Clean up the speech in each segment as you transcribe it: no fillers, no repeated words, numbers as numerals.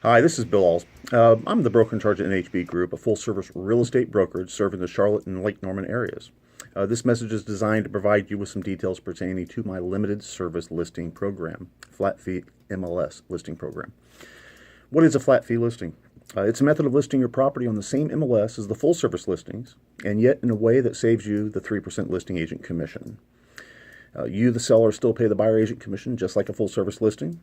Hi, this is Bill Ahls. I'm the broker in charge at NHB Group, a full-service real estate brokerage serving the Charlotte and Lake Norman areas. This message is designed to provide you with some details pertaining to my limited service listing program, flat fee MLS listing program. What is a flat fee listing? It's a method of listing your property on the same MLS as the full-service listings, and yet in a way that saves you the 3% listing agent commission. You, the seller, still pay the buyer agent commission just like a full-service listing,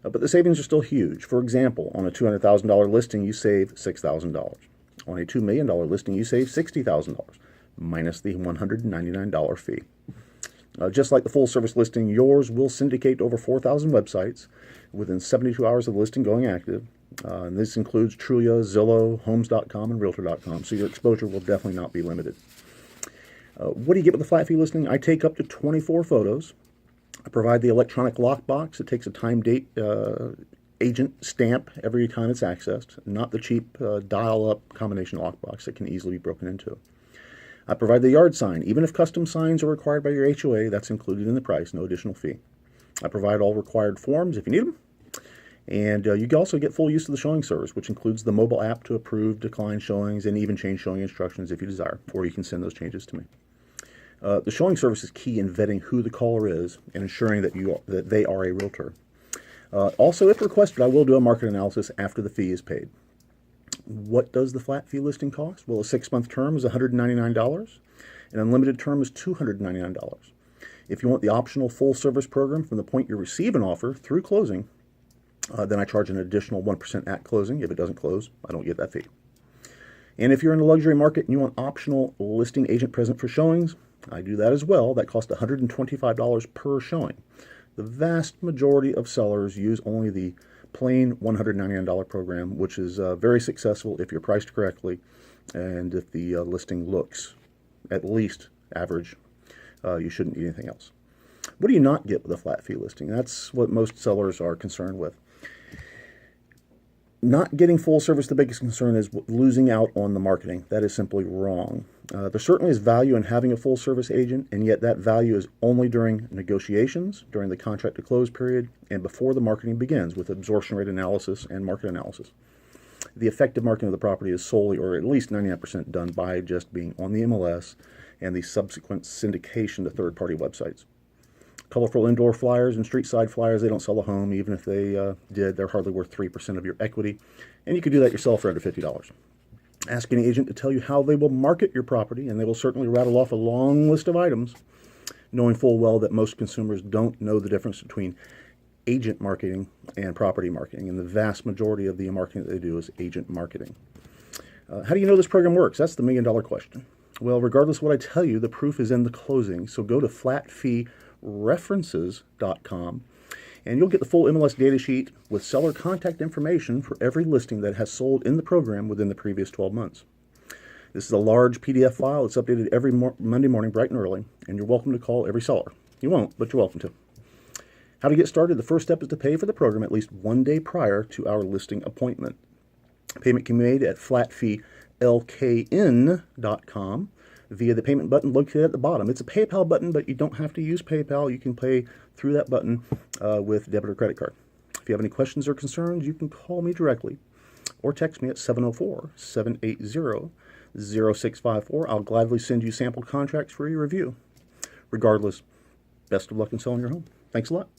but the savings are still huge. For example, on a $200,000 listing, you save $6,000. On a $2 million listing, you save $60,000, minus the $199 fee. Just like the full-service listing, yours will syndicate to over 4,000 websites within 72 hours of the listing going active. And this includes Trulia, Zillow, Homes.com, and Realtor.com, so your exposure will definitely not be limited. What do you get with a flat fee listing? I take up to 24 photos. I provide the electronic lockbox. It takes a time date agent stamp every time it's accessed, not the cheap dial-up combination lockbox that can easily be broken into. I provide the yard sign. Even if custom signs are required by your HOA, that's included in the price, no additional fee. I provide all required forms if you need them. And you also get full use of the showing service, which includes the mobile app to approve, decline showings, and even change showing instructions if you desire, or you can send those changes to me. The showing service is key in vetting who the caller is and ensuring that they are a realtor. Also, if requested, I will do a market analysis after the fee is paid. What does the flat fee listing cost? Well, a 6-month term is $199. An unlimited term is $299. If you want the optional full service program from the point you receive an offer through closing, then I charge an additional 1% at closing. If it doesn't close, I don't get that fee. And if you're in a luxury market and you want optional listing agent present for showings, I do that as well. That costs $125 per showing. The vast majority of sellers use only the plain $199 program, which is very successful if you're priced correctly and if the listing looks at least average. You shouldn't need anything else. What do you not get with a flat fee listing? That's what most sellers are concerned with. Not getting full service, the biggest concern is losing out on the marketing. That is simply wrong. There certainly is value in having a full service agent, and yet that value is only during negotiations, during the contract to close period, and before the marketing begins with absorption rate analysis and market analysis. The effective marketing of the property is solely, or at least 99%, done by just being on the MLS and the subsequent syndication to third-party websites. Colorful indoor flyers and street side flyers, they don't sell a home. Even if they did, they're hardly worth 3% of your equity. And you can do that yourself for under $50. Ask any agent to tell you how they will market your property, and they will certainly rattle off a long list of items, knowing full well that most consumers don't know the difference between agent marketing and property marketing. And the vast majority of the marketing that they do is agent marketing. How do you know this program works? That's the million-dollar question. Well, regardless of what I tell you, the proof is in the closing. So go to flatfeereferences.com and you'll get the full MLS data sheet with seller contact information for every listing that has sold in the program within the previous 12 months. This is a large PDF file. It's updated every Monday morning bright and early, and you're welcome to call every seller. You won't, but you're welcome to. How to get started? The first step is to pay for the program at least 1 day prior to our listing appointment. Payment can be made at flatfeelkn.com via the payment button located at the bottom. It's a PayPal button, but you don't have to use PayPal. You can pay through that button with debit or credit card. If you have any questions or concerns, you can call me directly or text me at 704-780-0654. I'll gladly send you sample contracts for your review. Regardless, best of luck in selling your home. Thanks a lot.